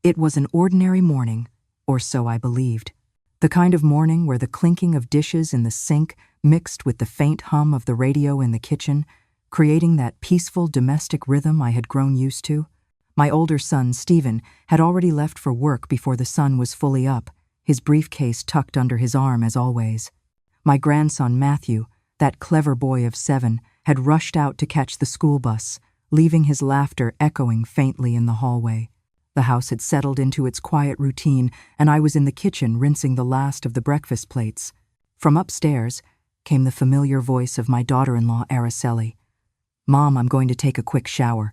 It was an ordinary morning, or so I believed. The kind of morning where the clinking of dishes in the sink mixed with the faint hum of the radio in the kitchen, creating that peaceful domestic rhythm I had grown used to. My older son, Stephen, had already left for work before the sun was fully up, his briefcase tucked under his arm as always. My grandson, Matthew, that clever boy of 7, had rushed out to catch the school bus, leaving his laughter echoing faintly in the hallway. The house had settled into its quiet routine, and I was in the kitchen rinsing the last of the breakfast plates. From upstairs came the familiar voice of my daughter-in-law, Araceli. "Mom, I'm going to take a quick shower."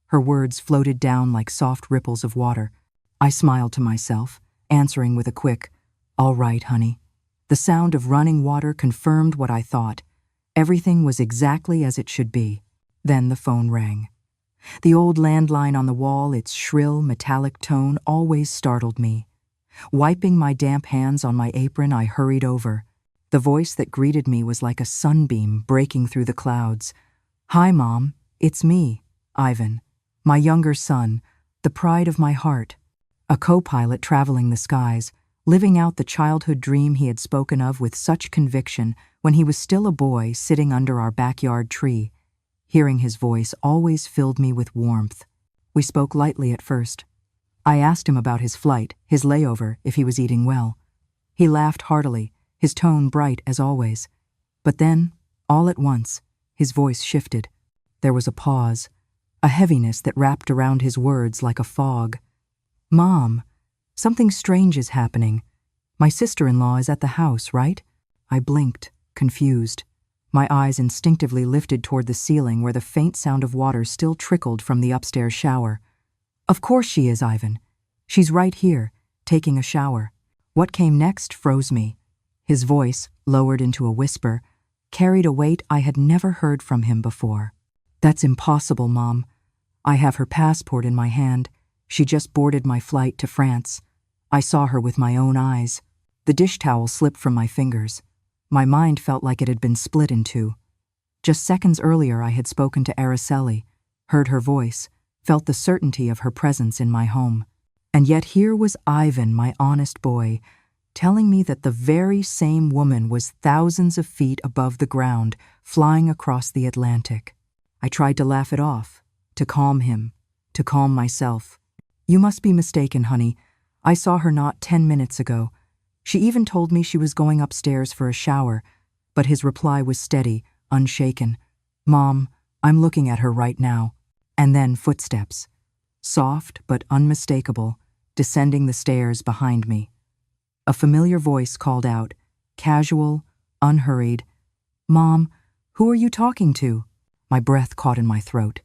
Her words floated down like soft ripples of water. I smiled to myself, answering with a quick, "All right, honey." The sound of running water confirmed what I thought. Everything was exactly as it should be. Then the phone rang. The old landline on the wall, its shrill, metallic tone, always startled me. Wiping my damp hands on my apron, I hurried over. The voice that greeted me was like a sunbeam breaking through the clouds. "Hi, Mom. It's me, Ivan. My younger son, the pride of my heart. A co-pilot traveling the skies, living out the childhood dream he had spoken of with such conviction when he was still a boy sitting under our backyard tree. Hearing his voice always filled me with warmth. We spoke lightly at first. I asked him about his flight, his layover, if he was eating well. He laughed heartily, his tone bright as always. But then, all at once, his voice shifted. There was a pause, a heaviness that wrapped around his words like a fog. "Mom, something strange is happening. My sister-in-law is at the house, right?" I blinked, confused. My eyes instinctively lifted toward the ceiling where the faint sound of water still trickled from the upstairs shower. "Of course she is, Ivan. She's right here, taking a shower." What came next froze me. His voice, lowered into a whisper, carried a weight I had never heard from him before. "That's impossible, Mom. I have her passport in my hand. She just boarded my flight to France. I saw her with my own eyes." The dish towel slipped from my fingers. My mind felt like it had been split in two. Just seconds earlier I had spoken to Araceli, heard her voice, felt the certainty of her presence in my home. And yet here was Ivan, my honest boy, telling me that the very same woman was thousands of feet above the ground, flying across the Atlantic. I tried to laugh it off, to calm him, to calm myself. "You must be mistaken, honey. I saw her not 10 minutes ago. She even told me she was going upstairs for a shower," but his reply was steady, unshaken. "Mom, I'm looking at her right now." And then footsteps, soft but unmistakable, descending the stairs behind me. A familiar voice called out, casual, unhurried, "Mom, who are you talking to?" My breath caught in my throat.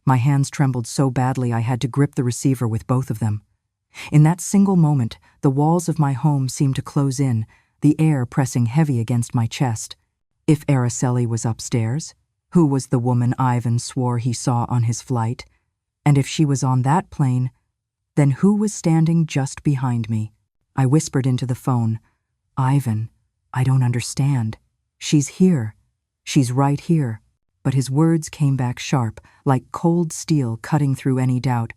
My hands trembled so badly I had to grip the receiver with both of them. In that single moment, the walls of my home seemed to close in, the air pressing heavy against my chest. If Araceli was upstairs, who was the woman Ivan swore he saw on his flight? And if she was on that plane, then who was standing just behind me? I whispered into the phone, "Ivan, I don't understand. She's here. She's right here." But his words came back sharp, like cold steel cutting through any doubt.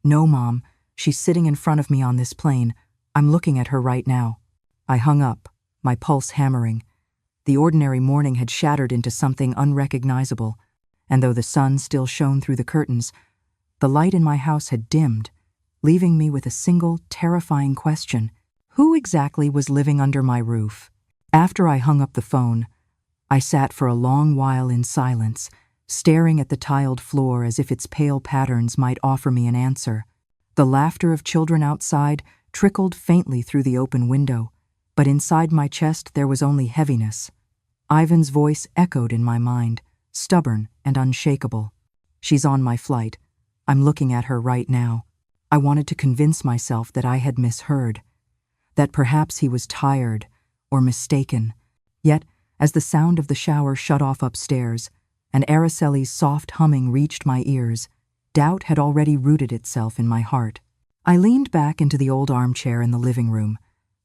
"No, Mom. She's sitting in front of me on this plane. I'm looking at her right now." I hung up, my pulse hammering. The ordinary morning had shattered into something unrecognizable, and though the sun still shone through the curtains, the light in my house had dimmed, leaving me with a single, terrifying question. Who exactly was living under my roof? After I hung up the phone, I sat for a long while in silence, staring at the tiled floor as if its pale patterns might offer me an answer. The laughter of children outside trickled faintly through the open window, but inside my chest there was only heaviness. Ivan's voice echoed in my mind, stubborn and unshakable. "She's on my flight. I'm looking at her right now." I wanted to convince myself that I had misheard, that perhaps he was tired or mistaken. Yet, as the sound of the shower shut off upstairs, and Araceli's soft humming reached my ears, doubt had already rooted itself in my heart. I leaned back into the old armchair in the living room,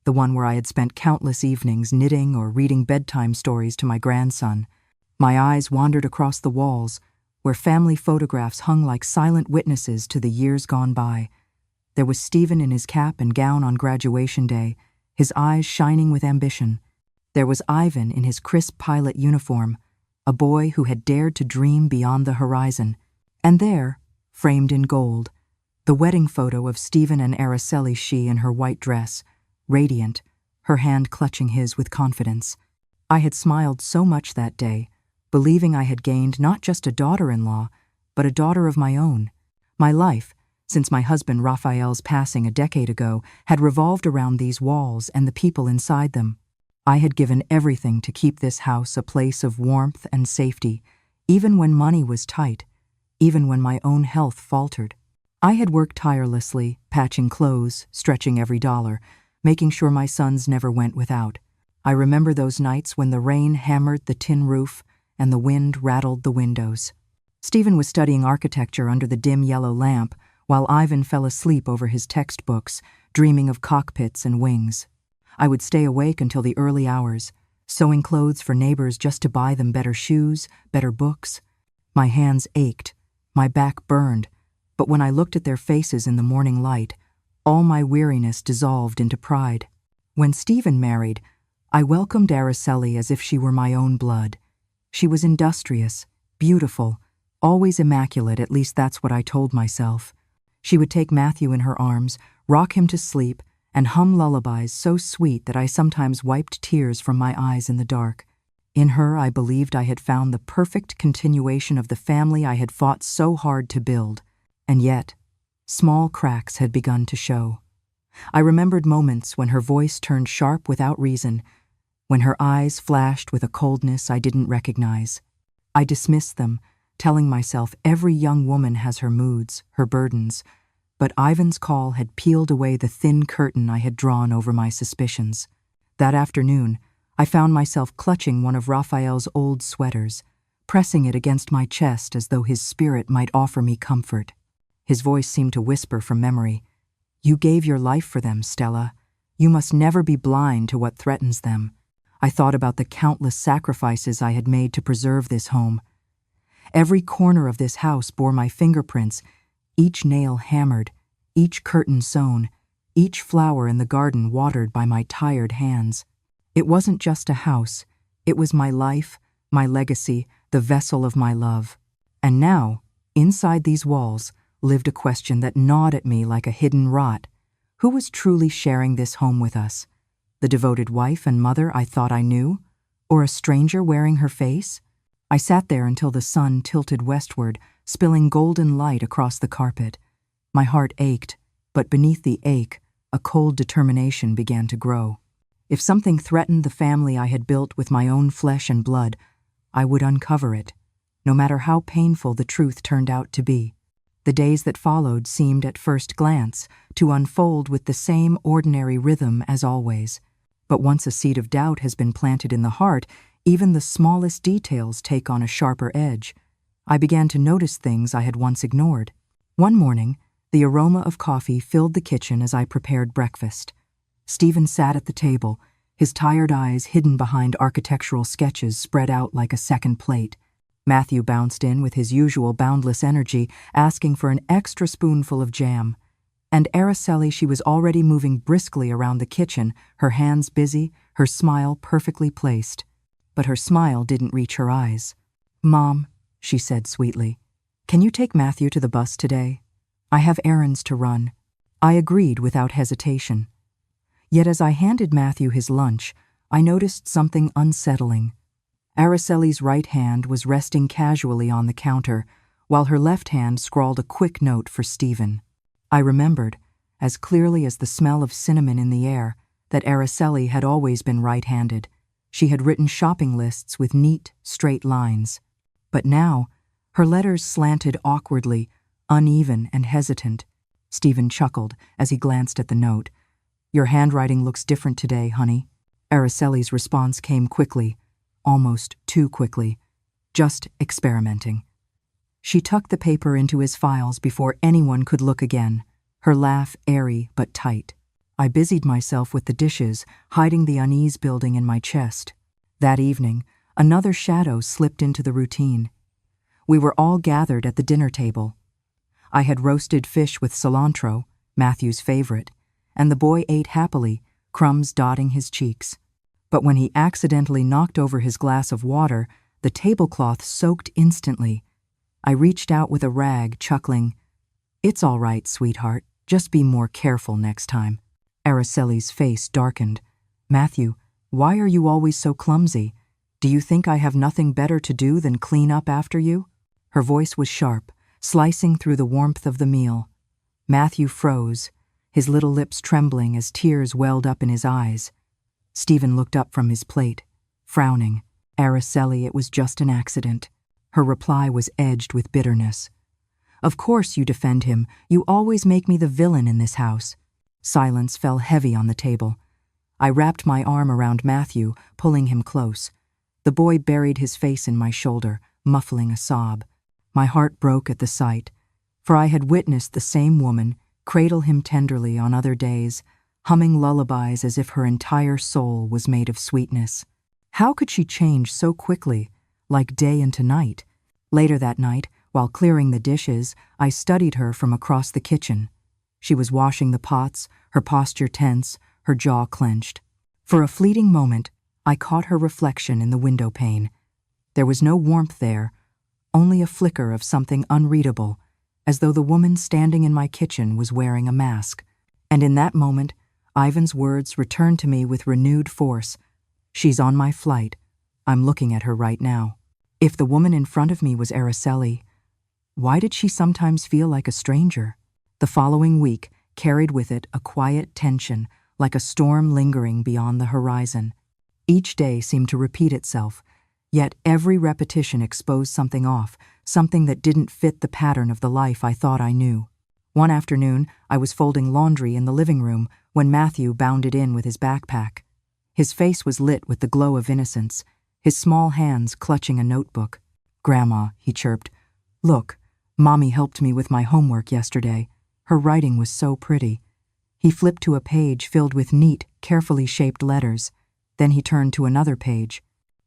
the one where I had spent countless evenings knitting or reading bedtime stories to my grandson. My eyes wandered across the walls, where family photographs hung like silent witnesses to the years gone by. There was Stephen in his cap and gown on graduation day, his eyes shining with ambition. There was Ivan in his crisp pilot uniform, a boy who had dared to dream beyond the horizon. And there, framed in gold, the wedding photo of Stephen and Araceli, she in her white dress, radiant, her hand clutching his with confidence. I had smiled so much that day, believing I had gained not just a daughter-in-law, but a daughter of my own. My life, since my husband Raphael's passing a decade ago, had revolved around these walls and the people inside them. I had given everything to keep this house a place of warmth and safety, even when money was tight, even when my own health faltered. I had worked tirelessly, patching clothes, stretching every dollar, making sure my sons never went without. I remember those nights when the rain hammered the tin roof and the wind rattled the windows. Stephen was studying architecture under the dim yellow lamp, while Ivan fell asleep over his textbooks, dreaming of cockpits and wings. I would stay awake until the early hours, sewing clothes for neighbors just to buy them better shoes, better books. My hands ached, my back burned, but when I looked at their faces in the morning light, all my weariness dissolved into pride. When Stephen married, I welcomed Araceli as if she were my own blood. She was industrious, beautiful, always immaculate, at least that's what I told myself. She would take Matthew in her arms, rock him to sleep, and hum lullabies so sweet that I sometimes wiped tears from my eyes in the dark. In her, I believed I had found the perfect continuation of the family I had fought so hard to build. And yet, small cracks had begun to show. I remembered moments when her voice turned sharp without reason, when her eyes flashed with a coldness I didn't recognize. I dismissed them, telling myself every young woman has her moods, her burdens, but Ivan's call had peeled away the thin curtain I had drawn over my suspicions. That afternoon, I found myself clutching one of Raphael's old sweaters, pressing it against my chest as though his spirit might offer me comfort. His voice seemed to whisper from memory, "You gave your life for them, Stella. You must never be blind to what threatens them." I thought about the countless sacrifices I had made to preserve this home. Every corner of this house bore my fingerprints, each nail hammered, each curtain sewn, each flower in the garden watered by my tired hands. It wasn't just a house, it was my life, my legacy, the vessel of my love. And now, inside these walls, lived a question that gnawed at me like a hidden rot. Who was truly sharing this home with us? The devoted wife and mother I thought I knew? Or a stranger wearing her face? I sat there until the sun tilted westward, spilling golden light across the carpet. My heart ached, but beneath the ache, a cold determination began to grow. If something threatened the family I had built with my own flesh and blood, I would uncover it, no matter how painful the truth turned out to be. The days that followed seemed at first glance to unfold with the same ordinary rhythm as always. But once a seed of doubt has been planted in the heart, even the smallest details take on a sharper edge. I began to notice things I had once ignored. One morning, the aroma of coffee filled the kitchen as I prepared breakfast. Stephen sat at the table, his tired eyes hidden behind architectural sketches spread out like a second plate. Matthew bounced in with his usual boundless energy, asking for an extra spoonful of jam. And Araceli, she was already moving briskly around the kitchen, her hands busy, her smile perfectly placed. But her smile didn't reach her eyes. "Mom," she said sweetly, "can you take Matthew to the bus today? I have errands to run." I agreed without hesitation. Yet as I handed Matthew his lunch, I noticed something unsettling. Araceli's right hand was resting casually on the counter, while her left hand scrawled a quick note for Stephen. I remembered, as clearly as the smell of cinnamon in the air, that Araceli had always been right-handed. She had written shopping lists with neat, straight lines. But now, her letters slanted awkwardly, uneven and hesitant. Stephen chuckled as he glanced at the note. "Your handwriting looks different today, honey." Araceli's response came quickly, almost too quickly. "Just experimenting." She tucked the paper into his files before anyone could look again, her laugh airy but tight. I busied myself with the dishes, hiding the unease building in my chest. That evening, another shadow slipped into the routine. We were all gathered at the dinner table. I had roasted fish with cilantro, Matthew's favorite, and the boy ate happily, crumbs dotting his cheeks. But when he accidentally knocked over his glass of water, the tablecloth soaked instantly. I reached out with a rag, chuckling, "It's all right, sweetheart. Just be more careful next time." Araceli's face darkened. "Matthew, why are you always so clumsy? Do you think I have nothing better to do than clean up after you?" Her voice was sharp, slicing through the warmth of the meal. Matthew froze, his little lips trembling as tears welled up in his eyes. Stephen looked up from his plate, frowning. "Araceli, it was just an accident." Her reply was edged with bitterness. "Of course you defend him. You always make me the villain in this house." Silence fell heavy on the table. I wrapped my arm around Matthew, pulling him close. The boy buried his face in my shoulder, muffling a sob. My heart broke at the sight, for I had witnessed the same woman cradle him tenderly on other days, humming lullabies as if her entire soul was made of sweetness. How could she change so quickly, like day into night? Later that night, while clearing the dishes, I studied her from across the kitchen. She was washing the pots, her posture tense, her jaw clenched. For a fleeting moment, I caught her reflection in the window pane. There was no warmth there, only a flicker of something unreadable, as though the woman standing in my kitchen was wearing a mask. And in that moment, Ivan's words returned to me with renewed force. "She's on my flight. I'm looking at her right now." If the woman in front of me was Araceli, why did she sometimes feel like a stranger? The following week carried with it a quiet tension, like a storm lingering beyond the horizon. Each day seemed to repeat itself, yet every repetition exposed something off, something that didn't fit the pattern of the life I thought I knew. One afternoon, I was folding laundry in the living room when Matthew bounded in with his backpack. His face was lit with the glow of innocence, his small hands clutching a notebook. "Grandma," he chirped, "look, Mommy helped me with my homework yesterday. Her writing was so pretty." He flipped to a page filled with neat, carefully shaped letters. Then he turned to another page.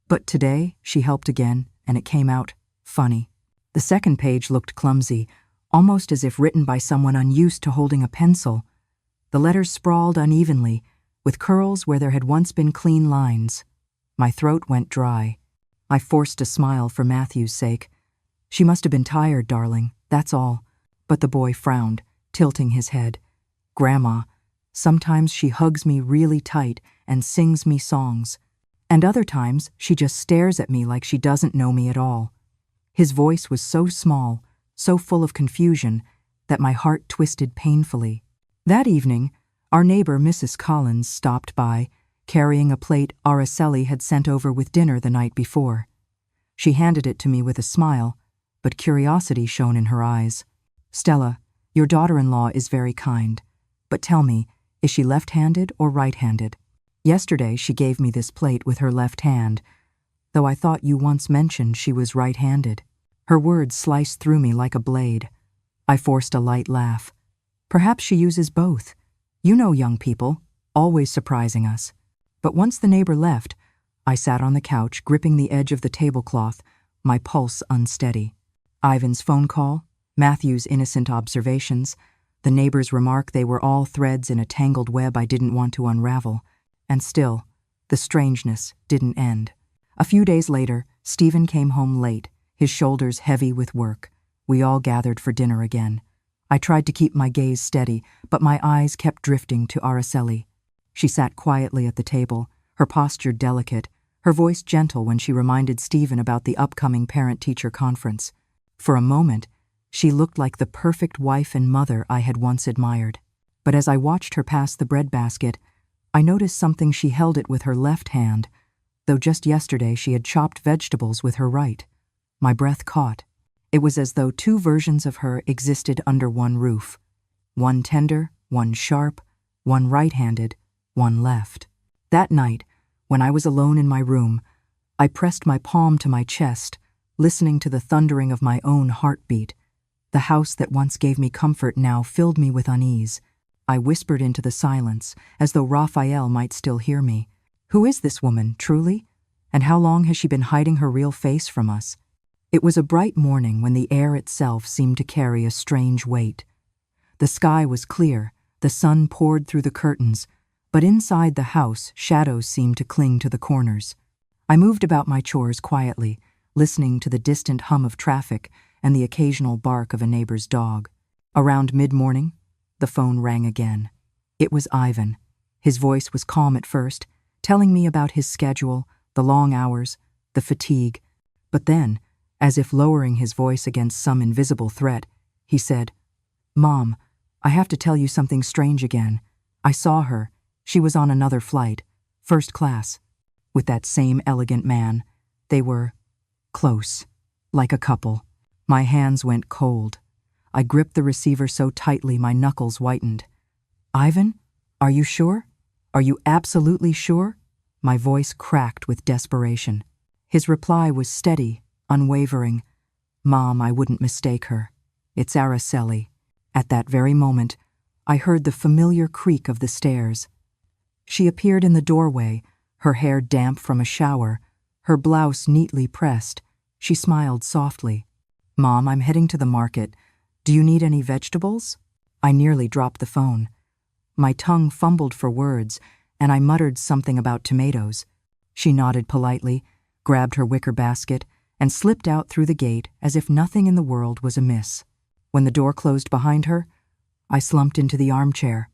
But today, she helped again, and it came out funny. The second page looked clumsy, almost as if written by someone unused to holding a pencil. The letters sprawled unevenly, with curls where there had once been clean lines. My throat went dry. I forced a smile for Matthew's sake. "She must have been tired, darling, that's all." But the boy frowned, tilting his head. "Grandma, sometimes she hugs me really tight and sings me songs. And other times she just stares at me like she doesn't know me at all." His voice was so small, so full of confusion, that my heart twisted painfully. That evening, our neighbor Mrs. Collins stopped by, carrying a plate Araceli had sent over with dinner the night before. She handed it to me with a smile, but curiosity shone in her eyes. "Stella, your daughter-in-law is very kind, but tell me, is she left-handed or right-handed? Yesterday she gave me this plate with her left hand, though I thought you once mentioned she was right-handed." Her words sliced through me like a blade. I forced a light laugh. "Perhaps she uses both. You know young people, always surprising us." But once the neighbor left, I sat on the couch, gripping the edge of the tablecloth, my pulse unsteady. Ivan's phone call, Matthew's innocent observations, the neighbor's remark they were all threads in a tangled web I didn't want to unravel. And still, the strangeness didn't end. A few days later, Stephen came home late, his shoulders heavy with work. We all gathered for dinner again. I tried to keep my gaze steady, but my eyes kept drifting to Araceli. She sat quietly at the table, her posture delicate, her voice gentle when she reminded Stephen about the upcoming parent-teacher conference. For a moment, she looked like the perfect wife and mother I had once admired. But as I watched her pass the breadbasket, I noticed something. She held it with her left hand, though just yesterday she had chopped vegetables with her right. My breath caught. It was as though two versions of her existed under one roof. One tender, one sharp, one right-handed, one left. That night, when I was alone in my room, I pressed my palm to my chest, listening to the thundering of my own heartbeat. The house that once gave me comfort now filled me with unease. I whispered into the silence, as though Raphael might still hear me. "Who is this woman, truly? And how long has she been hiding her real face from us?" It was a bright morning when the air itself seemed to carry a strange weight. The sky was clear, The sun poured through the curtains, but inside the house, shadows seemed to cling to the corners. I moved about my chores quietly, listening to the distant hum of traffic and the occasional bark of a neighbor's dog. Around mid-morning, the phone rang again. It was Ivan. His voice was calm at first, telling me about his schedule, the long hours, the fatigue. But then, as if lowering his voice against some invisible threat, he said, "Mom, I have to tell you something strange again. I saw her. She was on another flight, first class, with that same elegant man. They were close, like a couple." My hands went cold. I gripped the receiver so tightly my knuckles whitened. "Ivan, are you sure? Are you absolutely sure?" My voice cracked with desperation. His reply was steady, unwavering. "Mom, I wouldn't mistake her. It's Araceli." At that very moment, I heard the familiar creak of the stairs. She appeared in the doorway, her hair damp from a shower, her blouse neatly pressed. She smiled softly. "Mom, I'm heading to the market. Do you need any vegetables?" I nearly dropped the phone. My tongue fumbled for words, and I muttered something about tomatoes. She nodded politely, grabbed her wicker basket, and slipped out through the gate as if nothing in the world was amiss. When the door closed behind her, I slumped into the armchair,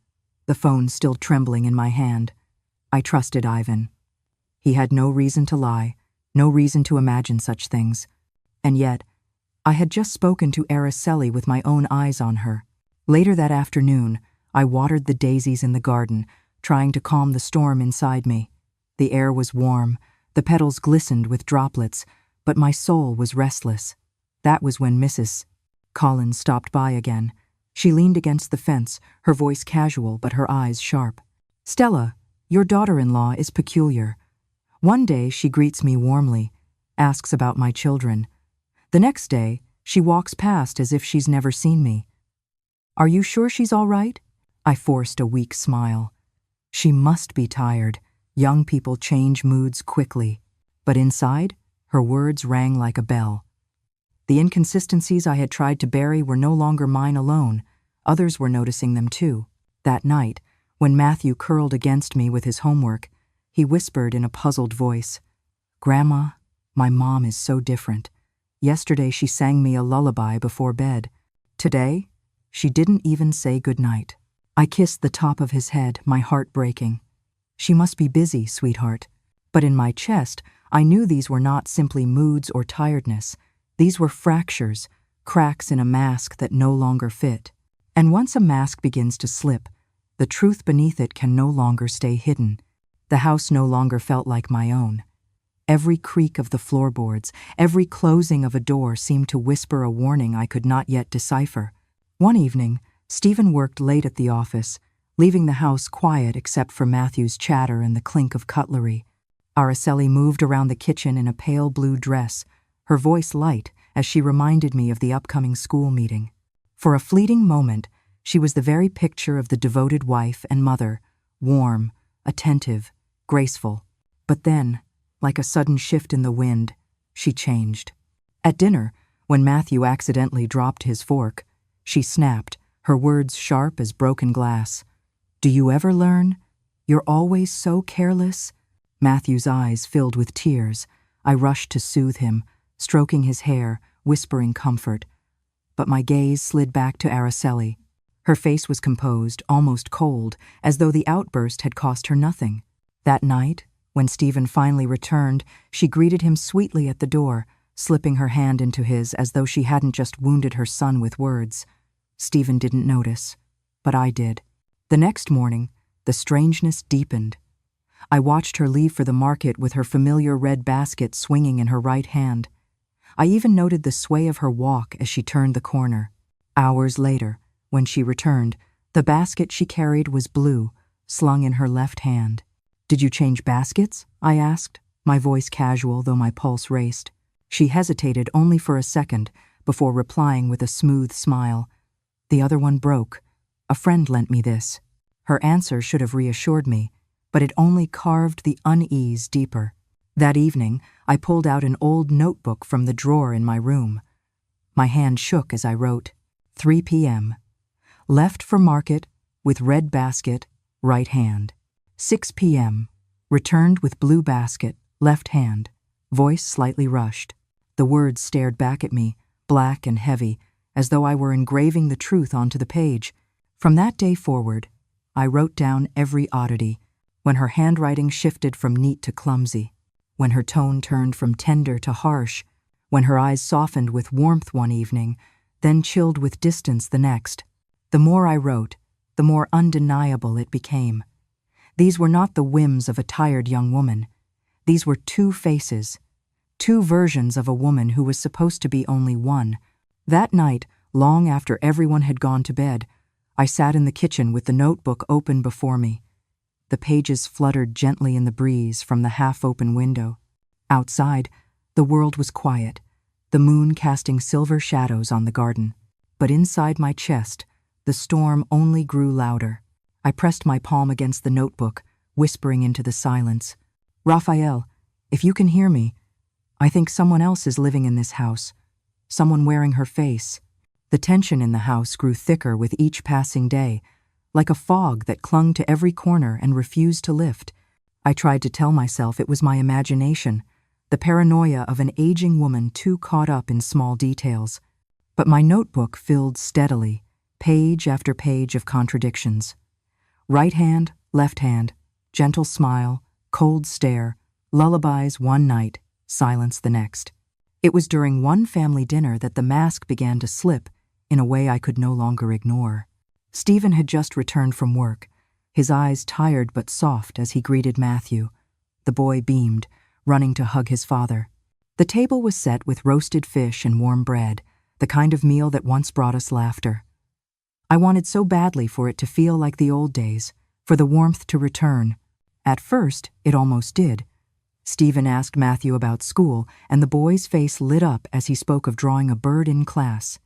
the phone still trembling in my hand. I trusted Ivan. He had no reason to lie, no reason to imagine such things. And yet, I had just spoken to Araceli with my own eyes on her. Later that afternoon, I watered the daisies in the garden, trying to calm the storm inside me. The air was warm, the petals glistened with droplets, but my soul was restless. That was when Mrs. Collins stopped by again. She leaned against the fence, her voice casual but her eyes sharp. "Stella, your daughter-in-law is peculiar. One day she greets me warmly, asks about my children. The next day, she walks past as if she's never seen me. Are you sure she's all right?" I forced a weak smile. She must be tired. Young people change moods quickly. But inside, her words rang like a bell. The inconsistencies I had tried to bury were no longer mine alone. Others were noticing them too. That night, when Matthew curled against me with his homework, he whispered in a puzzled voice, "Grandma, my mom is so different. Yesterday she sang me a lullaby before bed. Today, she didn't even say goodnight." I kissed the top of his head, my heart breaking. "She must be busy, sweetheart." But in my chest, I knew these were not simply moods or tiredness. These were fractures, cracks in a mask that no longer fit. And once a mask begins to slip, the truth beneath it can no longer stay hidden. The house no longer felt like my own. Every creak of the floorboards, every closing of a door seemed to whisper a warning I could not yet decipher. One evening, Stephen worked late at the office, leaving the house quiet except for Matthew's chatter and the clink of cutlery. Araceli moved around the kitchen in a pale blue dress, her voice light as she reminded me of the upcoming school meeting. For a fleeting moment, she was the very picture of the devoted wife and mother, warm, attentive, graceful. But then, like a sudden shift in the wind, she changed. At dinner, when Matthew accidentally dropped his fork, she snapped, her words sharp as broken glass. "Do you ever learn? You're always so careless." Matthew's eyes filled with tears. I rushed to soothe him, stroking his hair, whispering comfort. But my gaze slid back to Araceli. Her face was composed, almost cold, as though the outburst had cost her nothing. That night, when Stephen finally returned, she greeted him sweetly at the door, slipping her hand into his as though she hadn't just wounded her son with words. Stephen didn't notice, but I did. The next morning, the strangeness deepened. I watched her leave for the market with her familiar red basket swinging in her right hand. I even noted the sway of her walk as she turned the corner. Hours later, when she returned, the basket she carried was blue, slung in her left hand. "Did you change baskets?" I asked, my voice casual though my pulse raced. She hesitated only for a second before replying with a smooth smile. "The other one broke. A friend lent me this." Her answer should have reassured me, but it only carved the unease deeper. That evening, I pulled out an old notebook from the drawer in my room. My hand shook as I wrote, 3 p.m. Left for market, with red basket, right hand. 6 p.m. Returned with blue basket, left hand. Voice slightly rushed. The words stared back at me, black and heavy, as though I were engraving the truth onto the page. From that day forward, I wrote down every oddity, when her handwriting shifted from neat to clumsy, when her tone turned from tender to harsh, when her eyes softened with warmth one evening, then chilled with distance the next. The more I wrote, the more undeniable it became. These were not the whims of a tired young woman. These were two faces, two versions of a woman who was supposed to be only one. That night, long after everyone had gone to bed, I sat in the kitchen with the notebook open before me. The pages fluttered gently in the breeze from the half-open window. Outside, the world was quiet, the moon casting silver shadows on the garden. But inside my chest, the storm only grew louder. I pressed my palm against the notebook, whispering into the silence. Raphael, if you can hear me, I think someone else is living in this house. Someone wearing her face. The tension in the house grew thicker with each passing day, like a fog that clung to every corner and refused to lift. I tried to tell myself it was my imagination, the paranoia of an aging woman too caught up in small details. But my notebook filled steadily, page after page of contradictions. Right hand, left hand, gentle smile, cold stare, lullabies one night, silence the next. It was during one family dinner that the mask began to slip in a way I could no longer ignore. Stephen had just returned from work, his eyes tired but soft as he greeted Matthew. The boy beamed, running to hug his father. The table was set with roasted fish and warm bread, the kind of meal that once brought us laughter. I wanted so badly for it to feel like the old days, for the warmth to return. At first, it almost did. Stephen asked Matthew about school, and the boy's face lit up as he spoke of drawing a bird in class.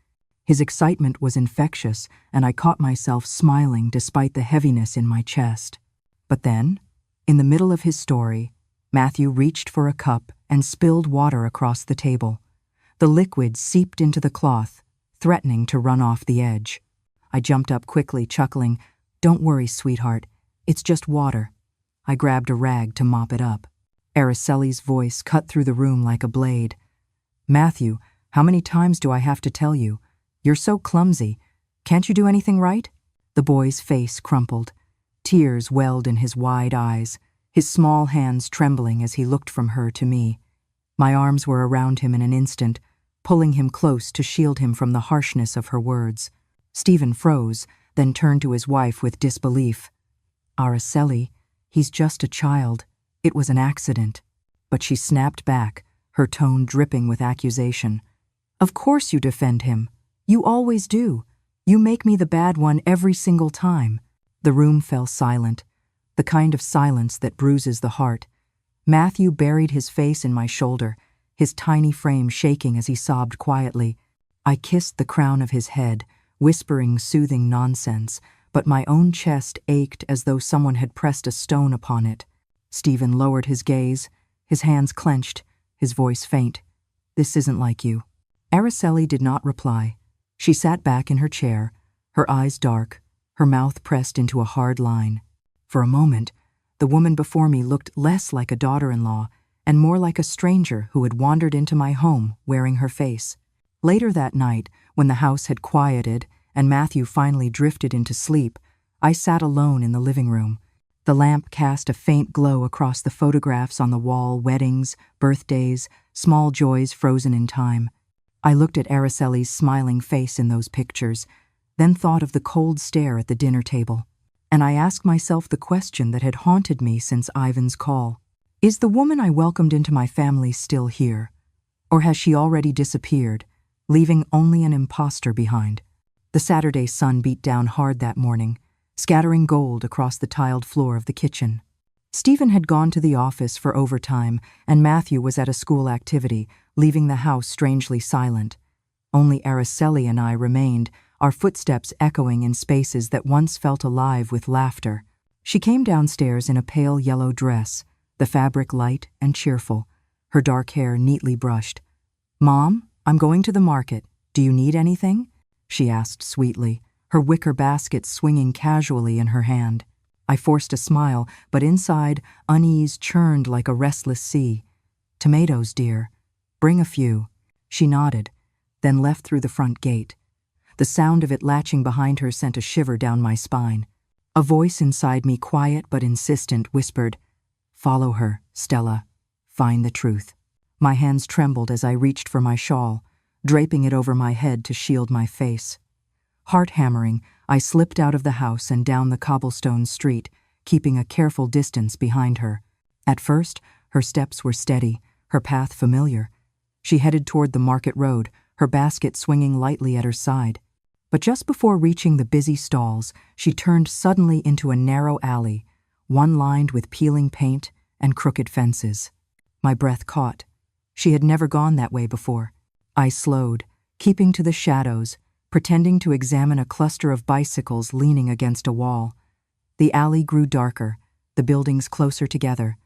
His excitement was infectious, and I caught myself smiling despite the heaviness in my chest. But then, in the middle of his story, Matthew reached for a cup and spilled water across the table. The liquid seeped into the cloth, threatening to run off the edge. I jumped up quickly, chuckling, "Don't worry, sweetheart. It's just water." I grabbed a rag to mop it up. Araceli's voice cut through the room like a blade. "Matthew, how many times do I have to tell you? You're so clumsy. Can't you do anything right?" The boy's face crumpled. Tears welled in his wide eyes, his small hands trembling as he looked from her to me. My arms were around him in an instant, pulling him close to shield him from the harshness of her words. Stephen froze, then turned to his wife with disbelief. "Araceli, he's just a child. It was an accident." But she snapped back, her tone dripping with accusation. "Of course you defend him. You always do. You make me the bad one every single time." The room fell silent, the kind of silence that bruises the heart. Matthew buried his face in my shoulder, his tiny frame shaking as he sobbed quietly. I kissed the crown of his head, whispering soothing nonsense, but my own chest ached as though someone had pressed a stone upon it. Stephen lowered his gaze, his hands clenched, his voice faint. "This isn't like you." Araceli did not reply. She sat back in her chair, her eyes dark, her mouth pressed into a hard line. For a moment, the woman before me looked less like a daughter-in-law and more like a stranger who had wandered into my home wearing her face. Later that night, when the house had quieted and Matthew finally drifted into sleep, I sat alone in the living room. The lamp cast a faint glow across the photographs on the wall, weddings, birthdays, small joys frozen in time. I looked at Araceli's smiling face in those pictures, then thought of the cold stare at the dinner table. And I asked myself the question that had haunted me since Ivan's call. Is the woman I welcomed into my family still here? Or has she already disappeared, leaving only an imposter behind? The Saturday sun beat down hard that morning, scattering gold across the tiled floor of the kitchen. Stephen had gone to the office for overtime, and Matthew was at a school activity, leaving the house strangely silent. Only Araceli and I remained, our footsteps echoing in spaces that once felt alive with laughter. She came downstairs in a pale yellow dress, the fabric light and cheerful, her dark hair neatly brushed. "Mom, I'm going to the market. Do you need anything?" she asked sweetly, her wicker basket swinging casually in her hand. I forced a smile, but inside, unease churned like a restless sea. "Tomatoes, dear. Bring a few." She nodded, then left through the front gate. The sound of it latching behind her sent a shiver down my spine. A voice inside me, quiet but insistent, whispered, "Follow her, Stella. Find the truth." My hands trembled as I reached for my shawl, draping it over my head to shield my face. Heart hammering, I slipped out of the house and down the cobblestone street, keeping a careful distance behind her. At first, her steps were steady, her path familiar. She headed toward the market road, her basket swinging lightly at her side. But just before reaching the busy stalls, she turned suddenly into a narrow alley, one lined with peeling paint and crooked fences. My breath caught. She had never gone that way before. I slowed, keeping to the shadows, pretending to examine a cluster of bicycles leaning against a wall. The alley grew darker, the buildings closer together.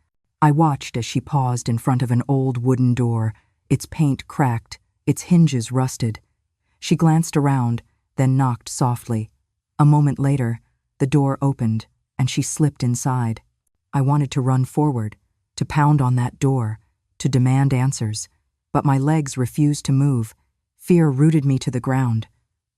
I watched as she paused in front of an old wooden door, its paint cracked, its hinges rusted. She glanced around, then knocked softly. A moment later, the door opened, and she slipped inside. I wanted to run forward, to pound on that door, to demand answers, but my legs refused to move. Fear rooted me to the ground.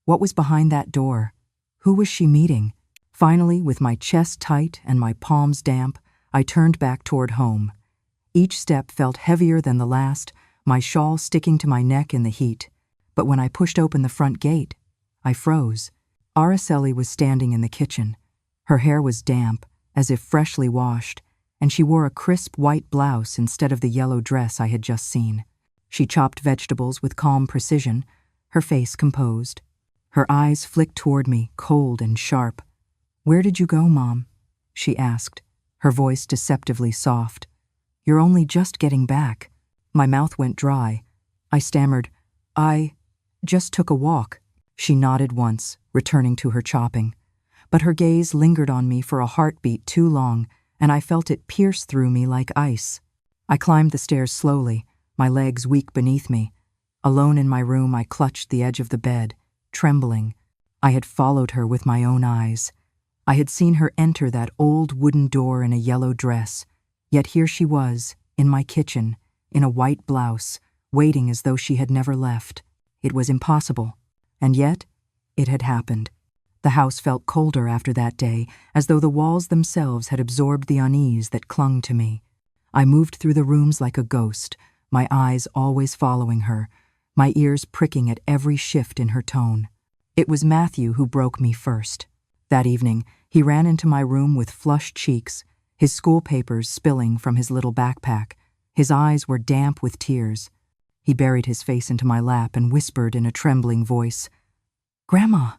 What was behind that door? Who was she meeting? Finally, with my chest tight and my palms damp, I turned back toward home. Each step felt heavier than the last, my shawl sticking to my neck in the heat. But when I pushed open the front gate, I froze. Araceli was standing in the kitchen. Her hair was damp, as if freshly washed, and she wore a crisp white blouse instead of the yellow dress I had just seen. She chopped vegetables with calm precision, her face composed. Her eyes flicked toward me, cold and sharp. "Where did you go, Mom?" she asked, her voice deceptively soft. "You're only just getting back." My mouth went dry. I stammered, "I just took a walk." She nodded once, returning to her chopping. But her gaze lingered on me for a heartbeat too long, and I felt it pierce through me like ice. I climbed the stairs slowly, my legs weak beneath me. Alone in my room, I clutched the edge of the bed, trembling. I had followed her with my own eyes. I had seen her enter that old wooden door in a yellow dress, yet here she was, in my kitchen, in a white blouse, waiting as though she had never left. It was impossible. And yet, it had happened. The house felt colder after that day, as though the walls themselves had absorbed the unease that clung to me. I moved through the rooms like a ghost, my eyes always following her, my ears pricking at every shift in her tone. It was Matthew who broke me first. That evening, he ran into my room with flushed cheeks, his school papers spilling from his little backpack. His eyes were damp with tears. He buried his face into my lap and whispered in a trembling voice, "Grandma,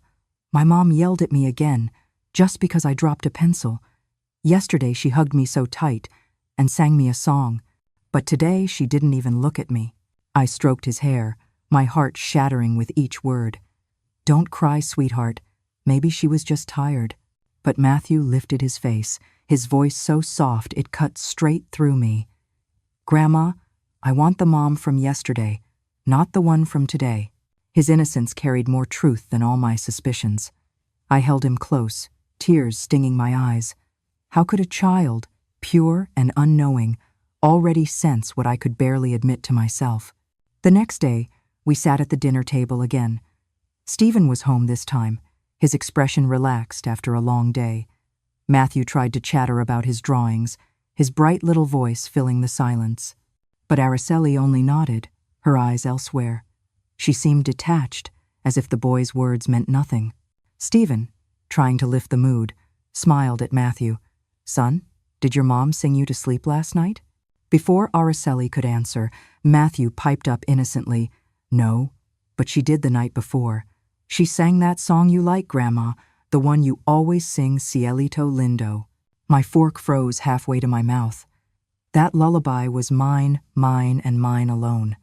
my mom yelled at me again, just because I dropped a pencil. Yesterday she hugged me so tight and sang me a song, but today she didn't even look at me." I stroked his hair, my heart shattering with each word. "Don't cry, sweetheart. Maybe she was just tired." But Matthew lifted his face, his voice so soft it cut straight through me. "Grandma, I want the mom from yesterday, not the one from today." His innocence carried more truth than all my suspicions. I held him close, tears stinging my eyes. How could a child, pure and unknowing, already sense what I could barely admit to myself? The next day, we sat at the dinner table again. Stephen was home this time, his expression relaxed after a long day. Matthew tried to chatter about his drawings, his bright little voice filling the silence. But Araceli only nodded, her eyes elsewhere. She seemed detached, as if the boy's words meant nothing. Stephen, trying to lift the mood, smiled at Matthew. "Son, did your mom sing you to sleep last night?" Before Araceli could answer, Matthew piped up innocently, "No, but she did the night before. She sang that song you like, Grandma, the one you always sing, Cielito Lindo." My fork froze halfway to my mouth. That lullaby was mine, and mine alone.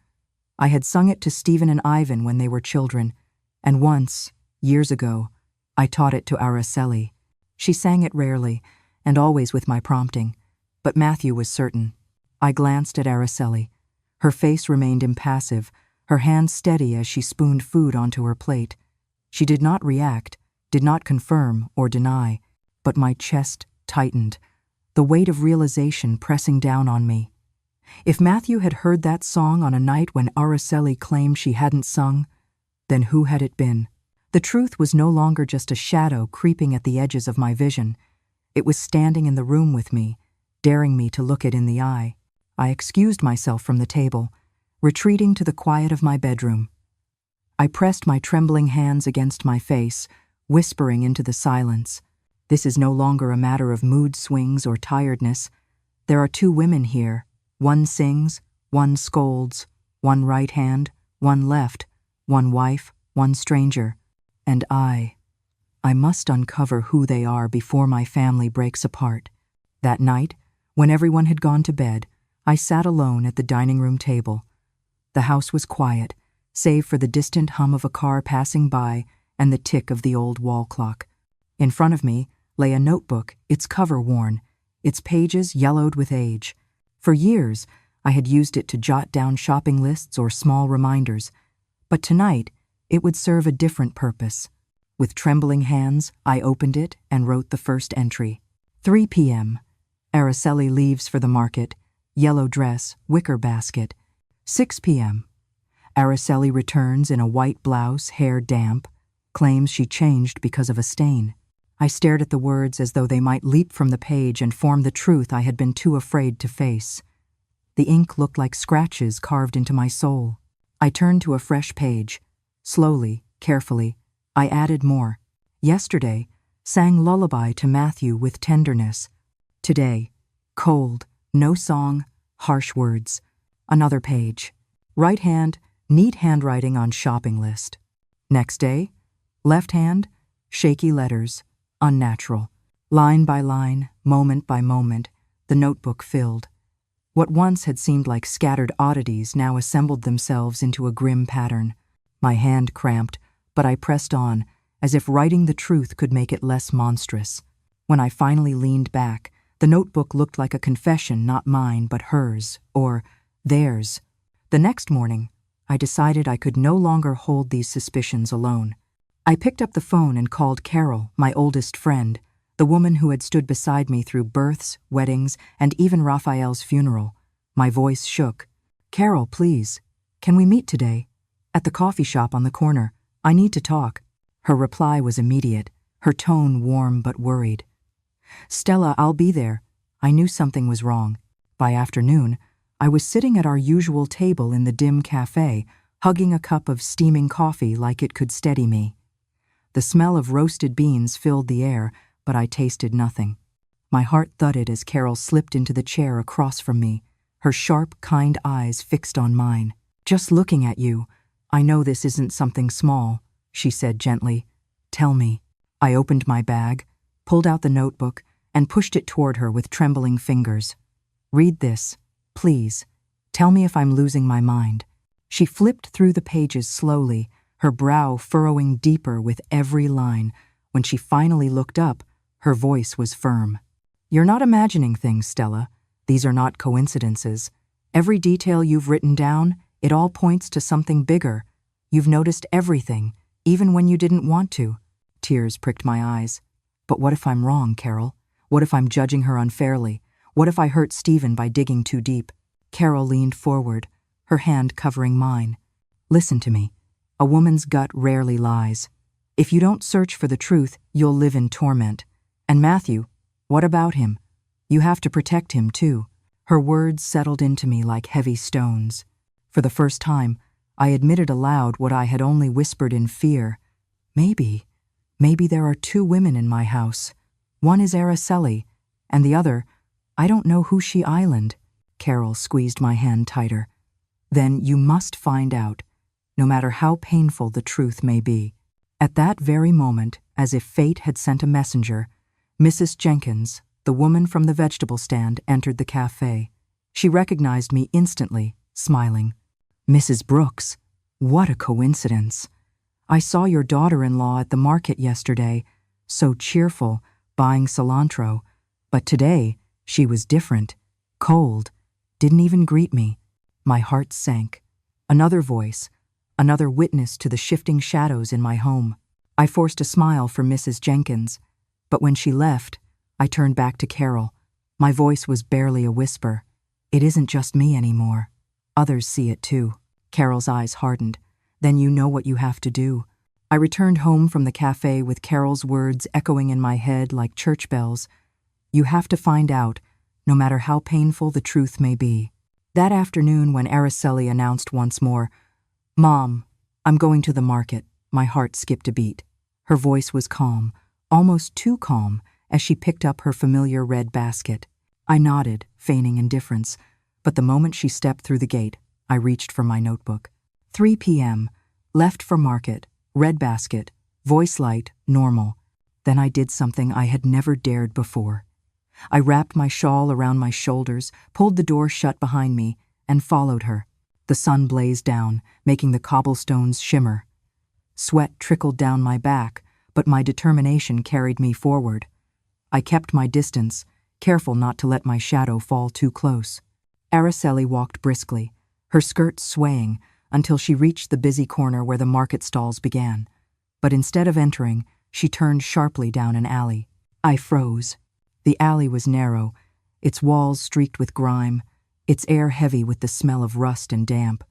I had sung it to Stephen and Ivan when they were children, and once, years ago, I taught it to Araceli. She sang it rarely, and always with my prompting, but Matthew was certain. I glanced at Araceli. Her face remained impassive, her hand steady as she spooned food onto her plate. She did not react, did not confirm or deny, but my chest tightened, the weight of realization pressing down on me. If Matthew had heard that song on a night when Araceli claimed she hadn't sung, then who had it been? The truth was no longer just a shadow creeping at the edges of my vision. It was standing in the room with me, daring me to look it in the eye. I excused myself from the table, retreating to the quiet of my bedroom. I pressed my trembling hands against my face, whispering into the silence. This is no longer a matter of mood swings or tiredness. There are two women here. One sings, one scolds, one right hand, one left, one wife, one stranger. And I must uncover who they are before my family breaks apart. That night, when everyone had gone to bed, I sat alone at the dining room table. The house was quiet, save for the distant hum of a car passing by and the tick of the old wall clock. In front of me lay a notebook, its cover worn, its pages yellowed with age. For years, I had used it to jot down shopping lists or small reminders, but tonight it would serve a different purpose. With trembling hands, I opened it and wrote the first entry. 3 p.m. Araceli leaves for the market, yellow dress, wicker basket. 6 p.m. Araceli returns in a white blouse, hair damp, claims she changed because of a stain. I stared at the words as though they might leap from the page and form the truth I had been too afraid to face. The ink looked like scratches carved into my soul. I turned to a fresh page. Slowly, carefully, I added more. Yesterday, sang lullaby to Matthew with tenderness. Today, cold, no song, harsh words. Another page. Right hand, neat handwriting on shopping list. Next day, left hand, shaky letters, unnatural. Line by line, moment by moment, the notebook filled. What once had seemed like scattered oddities now assembled themselves into a grim pattern. My hand cramped, but I pressed on, as if writing the truth could make it less monstrous. When I finally leaned back, the notebook looked like a confession, not mine, but hers, or theirs. The next morning, I decided I could no longer hold these suspicions alone. I picked up the phone and called Carol, my oldest friend, the woman who had stood beside me through births, weddings, and even Raphael's funeral. My voice shook. "Carol, please, can we meet today? At the coffee shop on the corner. I need to talk." Her reply was immediate, her tone warm but worried. "Stella, I'll be there." I knew something was wrong. By afternoon, I was sitting at our usual table in the dim cafe, hugging a cup of steaming coffee like it could steady me. The smell of roasted beans filled the air, but I tasted nothing. My heart thudded as Carol slipped into the chair across from me, her sharp, kind eyes fixed on mine. "Just looking at you, I know this isn't something small," she said gently. "Tell me." I opened my bag, pulled out the notebook, and pushed it toward her with trembling fingers. "Read this, please. Tell me if I'm losing my mind." She flipped through the pages slowly, her brow furrowing deeper with every line. When she finally looked up, her voice was firm. "You're not imagining things, Stella. These are not coincidences. Every detail you've written down, it all points to something bigger. You've noticed everything, even when you didn't want to." Tears pricked my eyes. "But what if I'm wrong, Carol? What if I'm judging her unfairly? What if I hurt Stephen by digging too deep?" Carol leaned forward, her hand covering mine. "Listen to me. A woman's gut rarely lies. If you don't search for the truth, you'll live in torment. And Matthew, what about him? You have to protect him, too." Her words settled into me like heavy stones. For the first time, I admitted aloud what I had only whispered in fear. Maybe there are two women in my house. One is Araceli, and the other, I don't know who she island. Carol squeezed my hand tighter. "Then you must find out, no matter how painful the truth may be." At that very moment, as if fate had sent a messenger, Mrs. Jenkins, the woman from the vegetable stand, entered the cafe. She recognized me instantly, smiling. "Mrs. Brooks, what a coincidence. I saw your daughter-in-law at the market yesterday, so cheerful, buying cilantro, but today she was different, cold, didn't even greet me." My heart sank. Another voice, another witness to the shifting shadows in my home. I forced a smile for Mrs. Jenkins, but when she left, I turned back to Carol. My voice was barely a whisper. It isn't just me anymore. Others see it too. Carol's eyes hardened. Then you know what you have to do. I returned home from the cafe with Carol's words echoing in my head like church bells. You have to find out, no matter how painful the truth may be. That afternoon when Araceli announced once more, "Mom, I'm going to the market," my heart skipped a beat. Her voice was calm, almost too calm, as she picked up her familiar red basket. I nodded, feigning indifference, but the moment she stepped through the gate, I reached for my notebook. 3 p.m., left for market, red basket, voice light, normal. Then I did something I had never dared before. I wrapped my shawl around my shoulders, pulled the door shut behind me, and followed her. The sun blazed down, making the cobblestones shimmer. Sweat trickled down my back, but my determination carried me forward. I kept my distance, careful not to let my shadow fall too close. Araceli walked briskly, her skirt swaying, until she reached the busy corner where the market stalls began. But instead of entering, she turned sharply down an alley. I froze. The alley was narrow, its walls streaked with grime, its air heavy with the smell of rust and damp.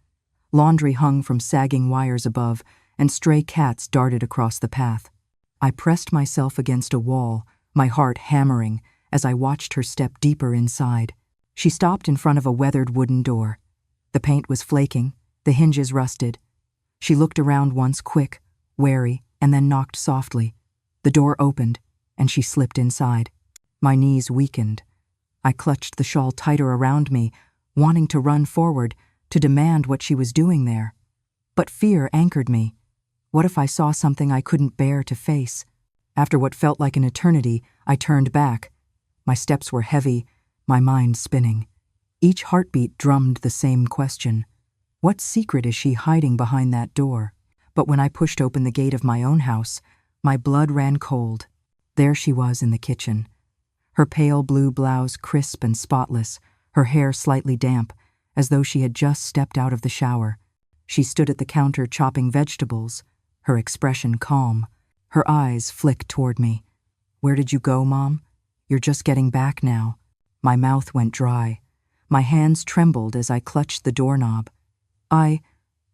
Laundry hung from sagging wires above, and stray cats darted across the path. I pressed myself against a wall, my heart hammering, as I watched her step deeper inside. She stopped in front of a weathered wooden door. The paint was flaking, the hinges rusted. She looked around once quick, wary, and then knocked softly. The door opened, and she slipped inside. My knees weakened. I clutched the shawl tighter around me, wanting to run forward, to demand what she was doing there. But fear anchored me. What if I saw something I couldn't bear to face? After what felt like an eternity, I turned back. My steps were heavy, my mind spinning. Each heartbeat drummed the same question. What secret is she hiding behind that door? But when I pushed open the gate of my own house, my blood ran cold. There she was in the kitchen. Her pale blue blouse crisp and spotless, her hair slightly damp, as though she had just stepped out of the shower. She stood at the counter chopping vegetables, her expression calm. Her eyes flicked toward me. "Where did you go, Mom? You're just getting back now." My mouth went dry. My hands trembled as I clutched the doorknob. I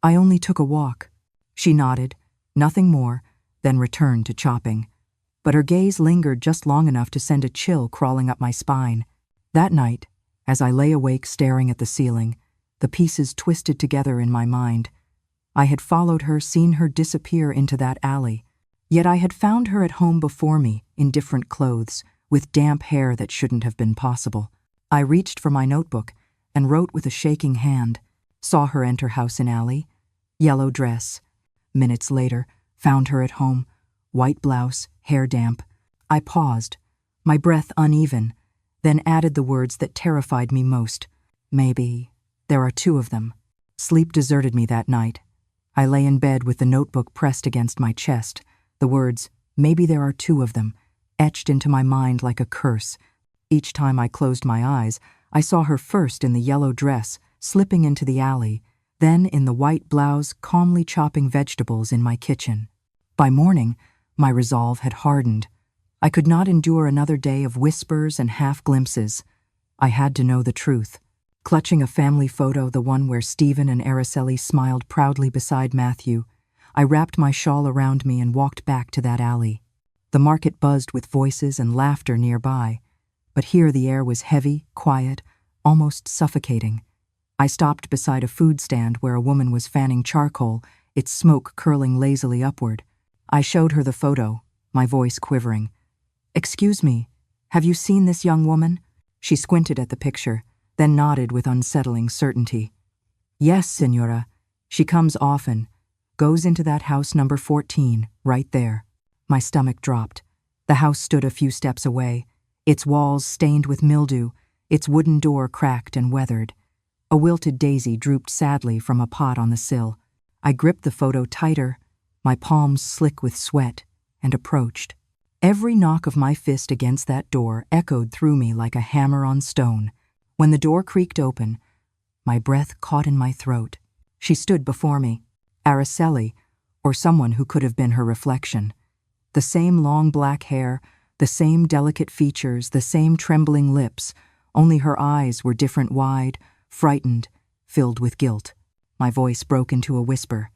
only took a walk." She nodded, nothing more, then returned to chopping. But her gaze lingered just long enough to send a chill crawling up my spine. That night, as I lay awake staring at the ceiling, the pieces twisted together in my mind. I had followed her, seen her disappear into that alley. Yet I had found her at home before me, in different clothes, with damp hair that shouldn't have been possible. I reached for my notebook and wrote with a shaking hand. Saw her enter house in alley. Yellow dress. Minutes later, found her at home. White blouse, hair damp. I paused, my breath uneven, then added the words that terrified me most. Maybe there are two of them. Sleep deserted me that night. I lay in bed with the notebook pressed against my chest. The words, "Maybe there are two of them," etched into my mind like a curse. Each time I closed my eyes, I saw her first in the yellow dress, slipping into the alley, then in the white blouse, calmly chopping vegetables in my kitchen. By morning, my resolve had hardened. I could not endure another day of whispers and half-glimpses. I had to know the truth. Clutching a family photo, the one where Stephen and Araceli smiled proudly beside Matthew, I wrapped my shawl around me and walked back to that alley. The market buzzed with voices and laughter nearby, but here the air was heavy, quiet, almost suffocating. I stopped beside a food stand where a woman was fanning charcoal, its smoke curling lazily upward. I showed her the photo, my voice quivering. "Excuse me, have you seen this young woman?" She squinted at the picture, then nodded with unsettling certainty. "Yes, Senora. She comes often. Goes into that house number 14, right there." My stomach dropped. The house stood a few steps away, its walls stained with mildew, its wooden door cracked and weathered. A wilted daisy drooped sadly from a pot on the sill. I gripped the photo tighter, my palms slick with sweat, and approached. Every knock of my fist against that door echoed through me like a hammer on stone. When the door creaked open, my breath caught in my throat. She stood before me, Araceli, or someone who could have been her reflection. The same long black hair, the same delicate features, the same trembling lips, only her eyes were different, wide, frightened, filled with guilt. My voice broke into a whisper.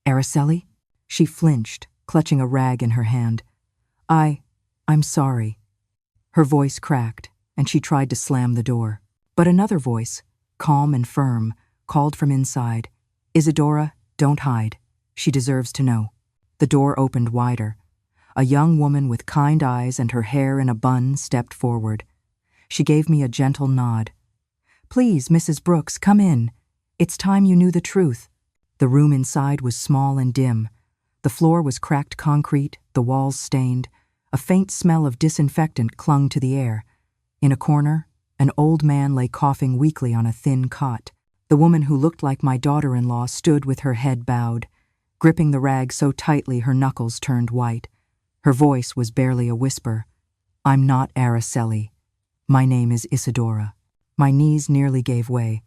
"Araceli?" She flinched, clutching a rag in her hand. I'm sorry." Her voice cracked, and she tried to slam the door. But another voice, calm and firm, called from inside. "Isadora, don't hide. She deserves to know." The door opened wider. A young woman with kind eyes and her hair in a bun stepped forward. She gave me a gentle nod. "Please, Mrs. Brooks, come in. It's time you knew the truth." The room inside was small and dim. The floor was cracked concrete, the walls stained. A faint smell of disinfectant clung to the air. In a corner, an old man lay coughing weakly on a thin cot. The woman who looked like my daughter-in-law stood with her head bowed, gripping the rag so tightly her knuckles turned white. Her voice was barely a whisper. "I'm not Araceli. My name is Isadora." My knees nearly gave way.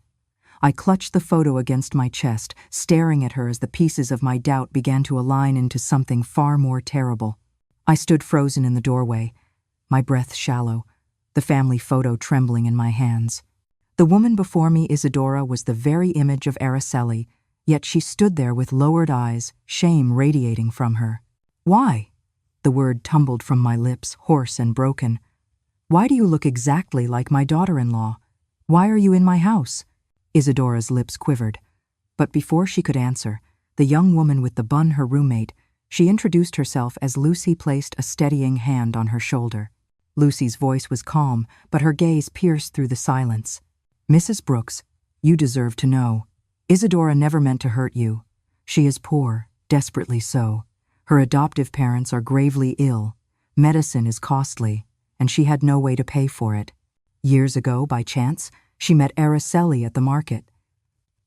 I clutched the photo against my chest, staring at her as the pieces of my doubt began to align into something far more terrible. I stood frozen in the doorway, my breath shallow, the family photo trembling in my hands. The woman before me, Isadora, was the very image of Araceli, yet she stood there with lowered eyes, shame radiating from her. "Why?" The word tumbled from my lips, hoarse and broken. "Why do you look exactly like my daughter-in-law? Why are you in my house?" Isadora's lips quivered. But before she could answer, the young woman with the bun, her roommate, she introduced herself as Lucy, placed a steadying hand on her shoulder. Lucy's voice was calm, but her gaze pierced through the silence. "Mrs. Brooks, you deserve to know. Isadora never meant to hurt you. She is poor, desperately so. Her adoptive parents are gravely ill. Medicine is costly, and she had no way to pay for it. Years ago, by chance, she met Araceli at the market.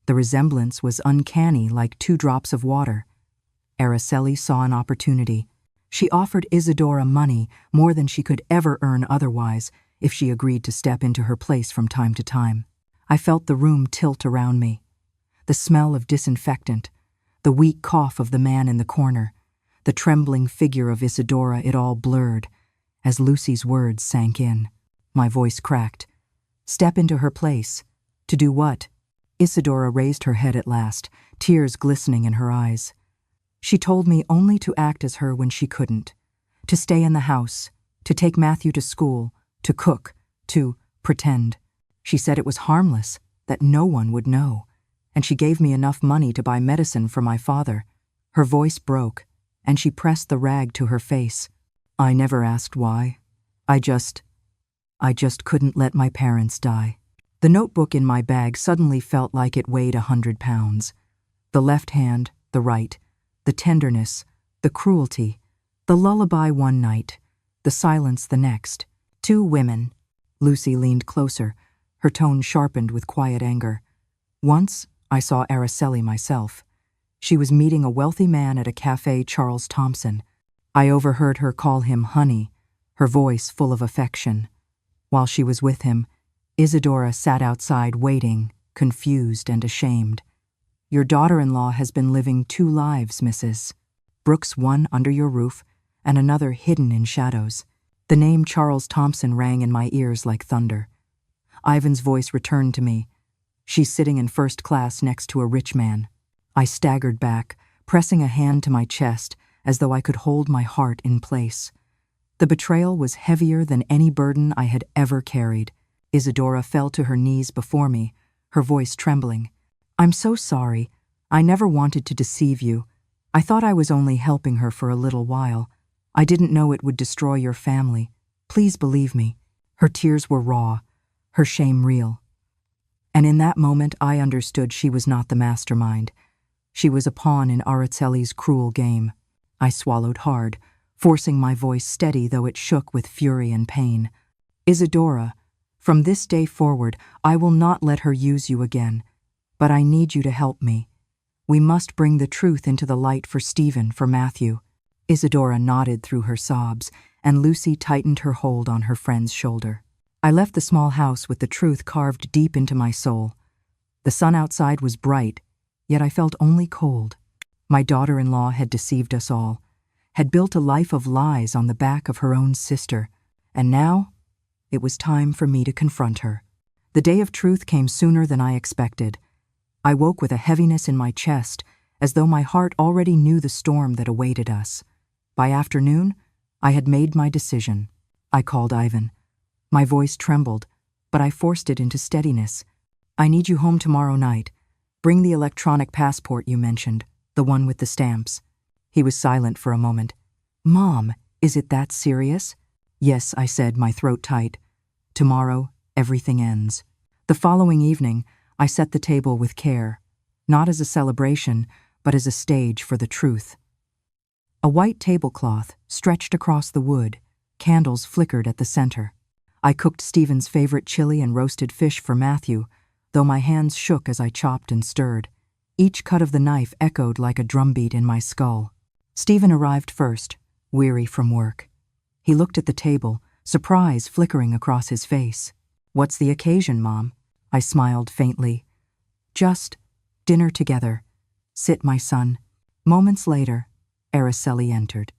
The resemblance was uncanny, like 2 drops of water. Araceli saw an opportunity. She offered Isadora money, more than she could ever earn otherwise, if she agreed to step into her place from time to time. I felt the room tilt around me. The smell of disinfectant, the weak cough of the man in the corner, the trembling figure of Isadora, it all blurred. As Lucy's words sank in, my voice cracked. "Step into her place. To do what?" Isadora raised her head at last, tears glistening in her eyes. "She told me only to act as her when she couldn't. To stay in the house, to take Matthew to school, to cook, to pretend. She said it was harmless, that no one would know. And she gave me enough money to buy medicine for my father." Her voice broke, and she pressed the rag to her face. "I never asked why. I just couldn't let my parents die." The notebook in my bag suddenly felt like it weighed 100 pounds. The left hand, the right, the tenderness, the cruelty, the lullaby one night, the silence the next. 2 women. Lucy leaned closer, her tone sharpened with quiet anger. "Once, I saw Araceli myself. She was meeting a wealthy man at a cafe, Charles Thompson. I overheard her call him honey, her voice full of affection. While she was with him, Isadora sat outside waiting, confused and ashamed. Your daughter-in-law has been living 2 lives, Mrs. Brooks, one under your roof and another hidden in shadows." The name Charles Thompson rang in my ears like thunder. Ivan's voice returned to me. "She's sitting in first class next to a rich man." I staggered back, pressing a hand to my chest as though I could hold my heart in place. The betrayal was heavier than any burden I had ever carried. Isadora fell to her knees before me, her voice trembling. "I'm so sorry. I never wanted to deceive you. I thought I was only helping her for a little while. I didn't know it would destroy your family. Please believe me." Her tears were raw, her shame real. And in that moment I understood she was not the mastermind. She was a pawn in Araceli's cruel game. I swallowed hard, forcing my voice steady though it shook with fury and pain. "Isadora, from this day forward, I will not let her use you again. But I need you to help me. We must bring the truth into the light for Stephen, for Matthew." Isadora nodded through her sobs, and Lucy tightened her hold on her friend's shoulder. I left the small house with the truth carved deep into my soul. The sun outside was bright, yet I felt only cold. My daughter-in-law had deceived us all, had built a life of lies on the back of her own sister, and now it was time for me to confront her. The day of truth came sooner than I expected. I woke with a heaviness in my chest, as though my heart already knew the storm that awaited us. By afternoon, I had made my decision. I called Ivan. My voice trembled, but I forced it into steadiness. "I need you home tomorrow night. Bring the electronic passport you mentioned, the one with the stamps." He was silent for a moment. "Mom, is it that serious?" "Yes," I said, my throat tight. "Tomorrow, everything ends." The following evening, I set the table with care, not as a celebration, but as a stage for the truth. A white tablecloth stretched across the wood, candles flickered at the center. I cooked Stephen's favorite chili and roasted fish for Matthew, though my hands shook as I chopped and stirred. Each cut of the knife echoed like a drumbeat in my skull. Stephen arrived first, weary from work. He looked at the table, surprise flickering across his face. "What's the occasion, Mom?" I smiled faintly. "Just dinner together. Sit, my son." Moments later, Araceli entered.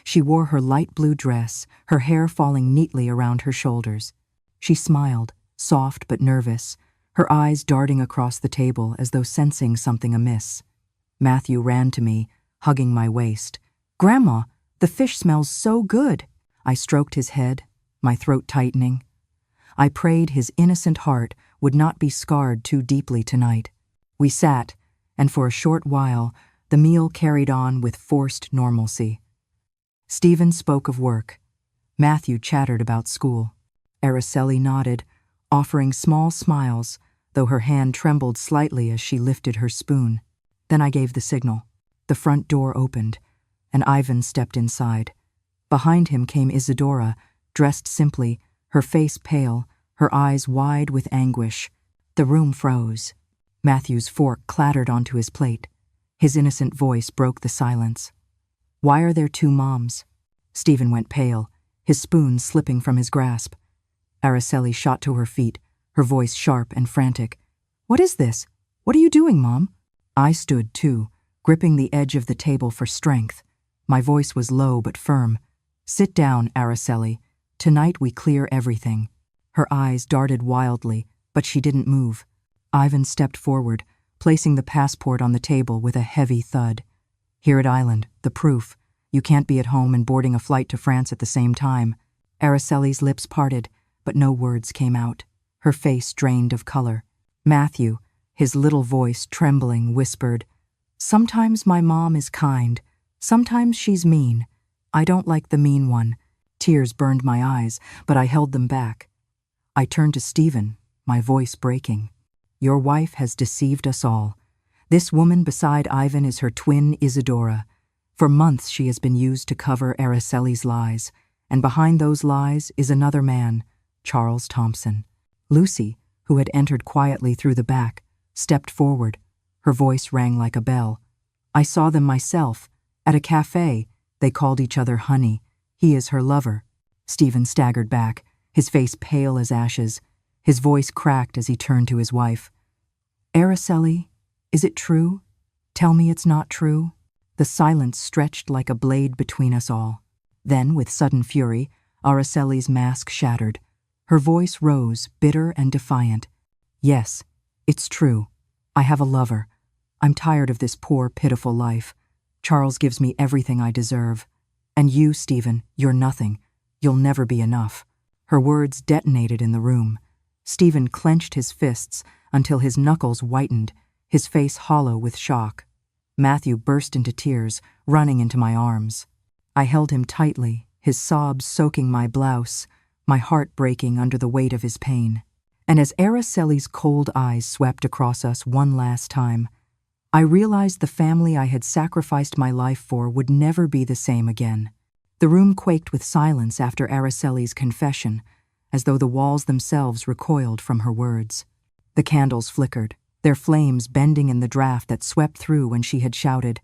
She wore her light blue dress, her hair falling neatly around her shoulders. She smiled, soft but nervous, her eyes darting across the table as though sensing something amiss. Matthew ran to me, hugging my waist. "Grandma, the fish smells so good." I stroked his head, my throat tightening. I prayed his innocent heart would not be scarred too deeply tonight. We sat, and for a short while, the meal carried on with forced normalcy. Stephen spoke of work. Matthew chattered about school. Araceli nodded, offering small smiles, though her hand trembled slightly as she lifted her spoon. Then I gave the signal. The front door opened, and Ivan stepped inside. Behind him came Isadora, dressed simply, her face pale, her eyes wide with anguish. The room froze. Matthew's fork clattered onto his plate. His innocent voice broke the silence. "Why are there two moms?" Stephen went pale, his spoon slipping from his grasp. Araceli shot to her feet, her voice sharp and frantic. "What is this? What are you doing, Mom?" I stood too, gripping the edge of the table for strength. My voice was low but firm. "Sit down, Araceli. Tonight we clear everything." Her eyes darted wildly, but she didn't move. Ivan stepped forward, placing the passport on the table with a heavy thud. "Here at Island, the proof. You can't be at home and boarding a flight to France at the same time." Araceli's lips parted, but no words came out. Her face drained of color. Matthew, his little voice trembling, whispered, "Sometimes my mom is kind. Sometimes she's mean. I don't like the mean one." Tears burned my eyes, but I held them back. I turned to Stephen, my voice breaking. "Your wife has deceived us all. This woman beside Ivan is her twin Isadora. For months she has been used to cover Araceli's lies, and behind those lies is another man, Charles Thompson." Lucy, who had entered quietly through the back, stepped forward. Her voice rang like a bell. "I saw them myself. At a cafe, they called each other honey. He is her lover." Stephen staggered back, his face pale as ashes. His voice cracked as he turned to his wife. "Araceli, is it true? Tell me it's not true." The silence stretched like a blade between us all. Then, with sudden fury, Araceli's mask shattered. Her voice rose, bitter and defiant. "Yes, it's true. I have a lover. I'm tired of this poor, pitiful life. Charles gives me everything I deserve. And you, Stephen, you're nothing. You'll never be enough." Her words detonated in the room. Stephen clenched his fists until his knuckles whitened, his face hollow with shock. Matthew burst into tears, running into my arms. I held him tightly, his sobs soaking my blouse, my heart breaking under the weight of his pain. And as Araceli's cold eyes swept across us one last time, I realized the family I had sacrificed my life for would never be the same again. The room quaked with silence after Araceli's confession, as though the walls themselves recoiled from her words. The candles flickered, their flames bending in the draft that swept through when she had shouted,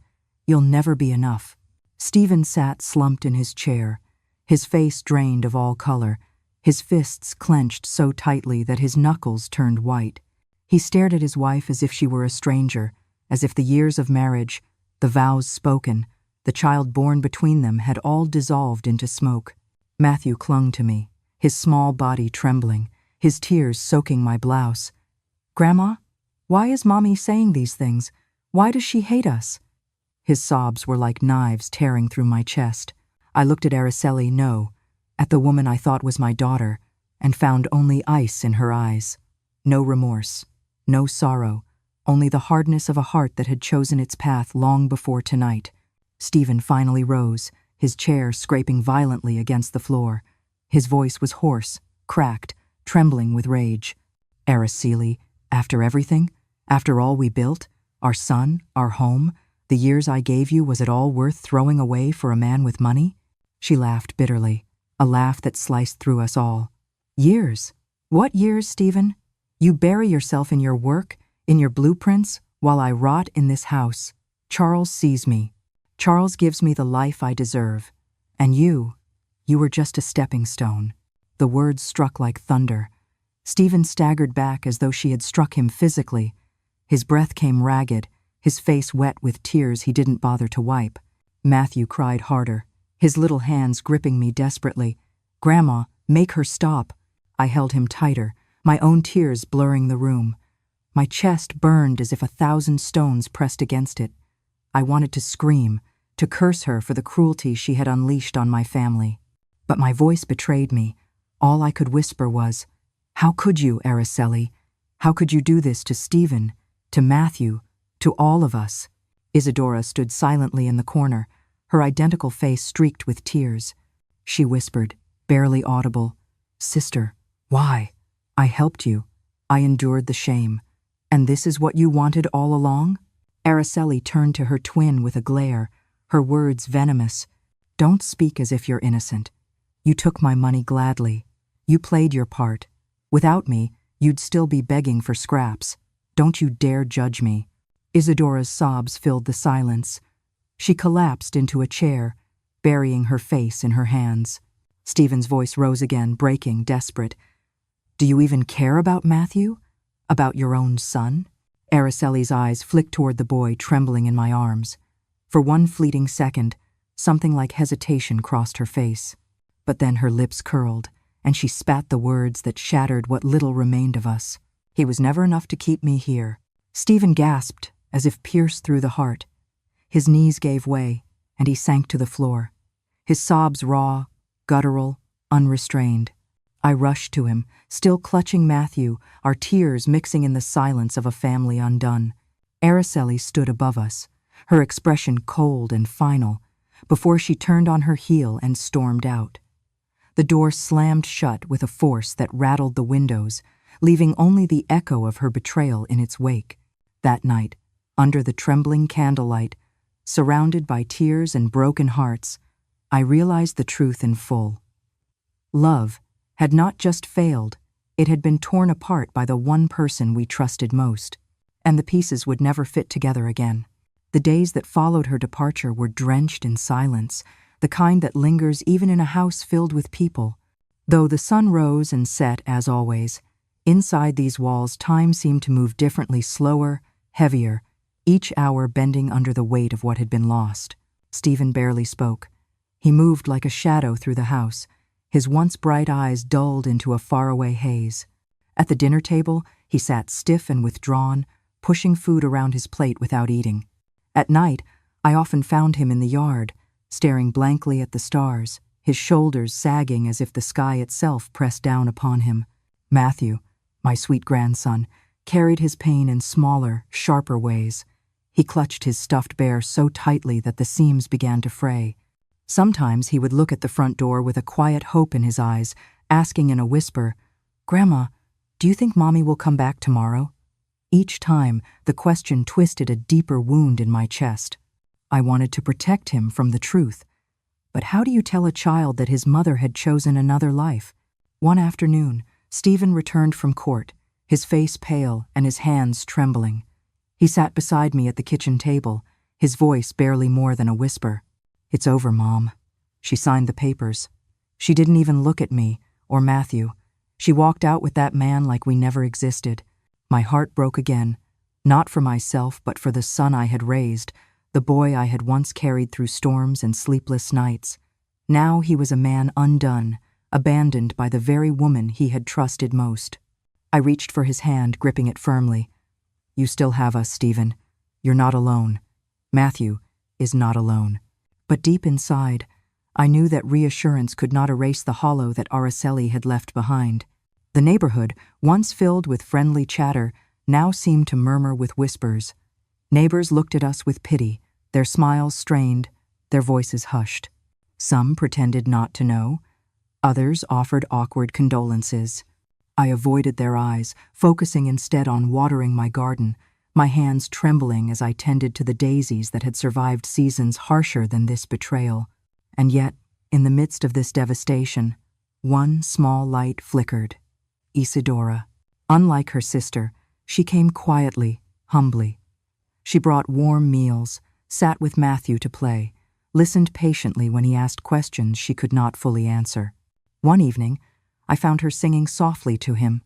"You'll never be enough." Stephen sat slumped in his chair, his face drained of all color, his fists clenched so tightly that his knuckles turned white. He stared at his wife as if she were a stranger, as if the years of marriage, the vows spoken, The child born between them had all dissolved into smoke. Matthew clung to me, his small body trembling, his tears soaking my blouse. "Grandma, why is Mommy saying these things? Why does she hate us?" His sobs were like knives tearing through my chest. I looked at Araceli, no, at the woman I thought was my daughter, and found only ice in her eyes. No remorse, no sorrow, only the hardness of a heart that had chosen its path long before tonight. Stephen finally rose, his chair scraping violently against the floor. His voice was hoarse, cracked, trembling with rage. "Araceli, after everything? After all we built? Our son, our home? The years I gave you, was it all worth throwing away for a man with money?" She laughed bitterly, a laugh that sliced through us all. "Years? What years, Stephen? You bury yourself in your work, in your blueprints, while I rot in this house. Charles sees me. Charles gives me the life I deserve. And you were just a stepping stone." The words struck like thunder. Stephen staggered back as though she had struck him physically. His breath came ragged, his face wet with tears he didn't bother to wipe. Matthew cried harder, his little hands gripping me desperately. "Grandma, make her stop." I held him tighter, my own tears blurring the room. My chest burned as if 1,000 stones pressed against it. I wanted to scream, to curse her for the cruelty she had unleashed on my family. But my voice betrayed me. All I could whisper was, "How could you, Araceli? How could you do this to Stephen, to Matthew, to all of us?" Isadora stood silently in the corner, her identical face streaked with tears. She whispered, barely audible, "Sister, why? I helped you. I endured the shame. And this is what you wanted all along?" Araceli turned to her twin with a glare, her words venomous. "Don't speak as if you're innocent. You took my money gladly. You played your part. Without me, you'd still be begging for scraps. Don't you dare judge me." Isadora's sobs filled the silence. She collapsed into a chair, burying her face in her hands. Stephen's voice rose again, breaking, desperate. "Do you even care about Matthew? About your own son?" Araceli's eyes flicked toward the boy trembling in my arms. For one fleeting second, something like hesitation crossed her face. But then her lips curled, and she spat the words that shattered what little remained of us. "He was never enough to keep me here." Stephen gasped, as if pierced through the heart. His knees gave way, and he sank to the floor. His sobs raw, guttural, unrestrained. I rushed to him, still clutching Matthew, our tears mixing in the silence of a family undone. Araceli stood above us, her expression cold and final, before she turned on her heel and stormed out. The door slammed shut with a force that rattled the windows, leaving only the echo of her betrayal in its wake. That night, under the trembling candlelight, surrounded by tears and broken hearts, I realized the truth in full. Love had not just failed, it had been torn apart by the one person we trusted most, and the pieces would never fit together again. The days that followed her departure were drenched in silence, the kind that lingers even in a house filled with people. Though the sun rose and set as always, inside these walls time seemed to move differently, slower, heavier, each hour bending under the weight of what had been lost. Stephen barely spoke. He moved like a shadow through the house, his once bright eyes dulled into a faraway haze. At the dinner table, he sat stiff and withdrawn, pushing food around his plate without eating. At night, I often found him in the yard, staring blankly at the stars, his shoulders sagging as if the sky itself pressed down upon him. Matthew, my sweet grandson, carried his pain in smaller, sharper ways. He clutched his stuffed bear so tightly that the seams began to fray. Sometimes he would look at the front door with a quiet hope in his eyes, asking in a whisper, "Grandma, do you think Mommy will come back tomorrow?" Each time, the question twisted a deeper wound in my chest. I wanted to protect him from the truth. But how do you tell a child that his mother had chosen another life? One afternoon, Stephen returned from court, his face pale and his hands trembling. He sat beside me at the kitchen table, his voice barely more than a whisper. "It's over, Mom." She signed the papers. She didn't even look at me, or Matthew. She walked out with that man like we never existed. My heart broke again, not for myself but for the son I had raised, the the boy I had once carried through storms and sleepless nights. Now he was a man undone, abandoned by the very woman he had trusted most. I reached for his hand, gripping it firmly. "You still have us, Stephen. You're not alone. Matthew is not alone." But deep inside, I knew that reassurance could not erase the hollow that Araceli had left behind. The neighborhood, once filled with friendly chatter, now seemed to murmur with whispers. Neighbors looked at us with pity, their smiles strained, their voices hushed. Some pretended not to know. Others offered awkward condolences. I avoided their eyes, focusing instead on watering my garden, my hands trembling as I tended to the daisies that had survived seasons harsher than this betrayal. And yet, in the midst of this devastation, one small light flickered. Isidora. Unlike her sister, she came quietly, humbly. She brought warm meals, sat with Matthew to play, listened patiently when he asked questions she could not fully answer. One evening, I found her singing softly to him,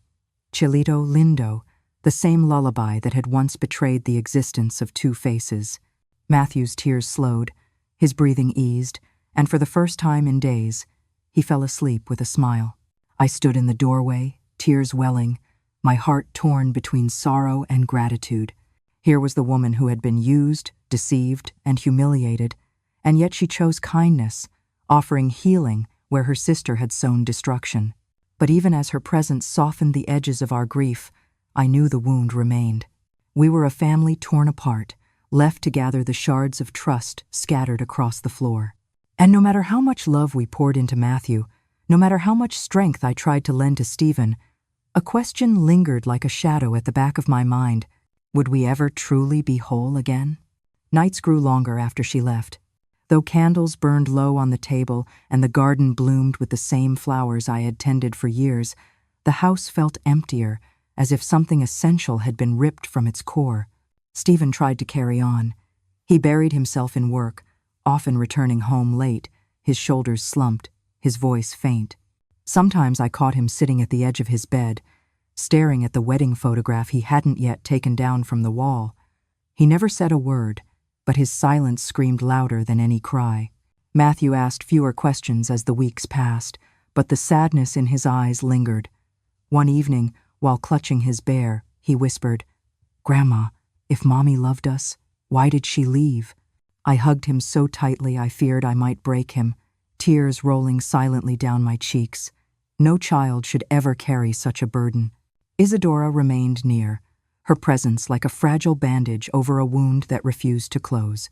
Cielito Lindo, the same lullaby that had once betrayed the existence of two faces. Matthew's tears slowed, his breathing eased, and for the first time in days, he fell asleep with a smile. I stood in the doorway, tears welling, my heart torn between sorrow and gratitude. Here was the woman who had been used, deceived, and humiliated, and yet she chose kindness, offering healing where her sister had sown destruction. But even as her presence softened the edges of our grief, I knew the wound remained. We were a family torn apart, left to gather the shards of trust scattered across the floor. And no matter how much love we poured into Matthew, no matter how much strength I tried to lend to Stephen, a question lingered like a shadow at the back of my mind. Would we ever truly be whole again? Nights grew longer after she left. Though candles burned low on the table and the garden bloomed with the same flowers I had tended for years, the house felt emptier, as if something essential had been ripped from its core. Stephen tried to carry on. He buried himself in work, often returning home late, his shoulders slumped, his voice faint. Sometimes I caught him sitting at the edge of his bed, staring at the wedding photograph he hadn't yet taken down from the wall. He never said a word, but his silence screamed louder than any cry. Matthew asked fewer questions as the weeks passed, but the sadness in his eyes lingered. One evening, while clutching his bear, he whispered, "Grandma, if Mommy loved us, why did she leave?" I hugged him so tightly I feared I might break him, tears rolling silently down my cheeks. No child should ever carry such a burden. Isidora remained near, her presence like a fragile bandage over a wound that refused to close.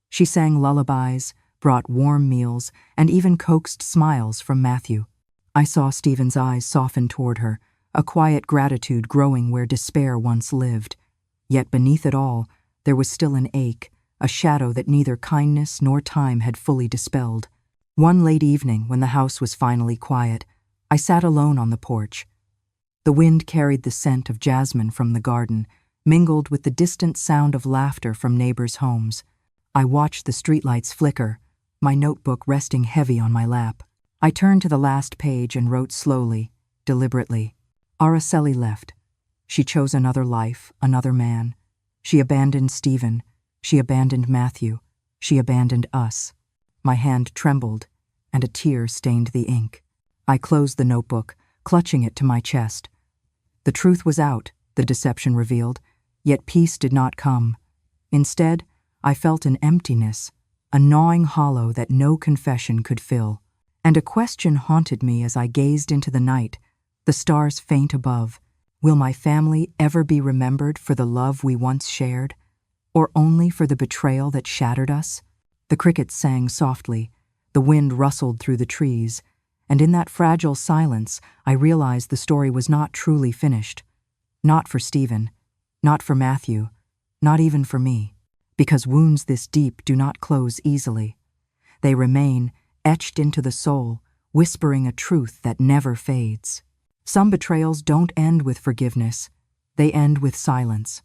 She sang lullabies, brought warm meals, and even coaxed smiles from Matthew. I saw Stephen's eyes soften toward her, a quiet gratitude growing where despair once lived. Yet beneath it all, there was still an ache, a shadow that neither kindness nor time had fully dispelled. One late evening, when the house was finally quiet, I sat alone on the porch. The wind carried the scent of jasmine from the garden, mingled with the distant sound of laughter from neighbors' homes. I watched the streetlights flicker, my notebook resting heavy on my lap. I turned to the last page and wrote slowly, deliberately. Araceli left. She chose another life, another man. She abandoned Stephen. She abandoned Matthew. She abandoned us. My hand trembled, and a tear stained the ink. I closed the notebook, clutching it to my chest. The truth was out, the deception revealed, yet peace did not come. Instead, I felt an emptiness, a gnawing hollow that no confession could fill. And a question haunted me as I gazed into the night, the stars faint above. Will my family ever be remembered for the love we once shared, or only for the betrayal that shattered us? The crickets sang softly, the wind rustled through the trees, and in that fragile silence, I realized the story was not truly finished. Not for Stephen, not for Matthew, not even for me, because wounds this deep do not close easily. They remain, etched into the soul, whispering a truth that never fades. Some betrayals don't end with forgiveness. They end with silence.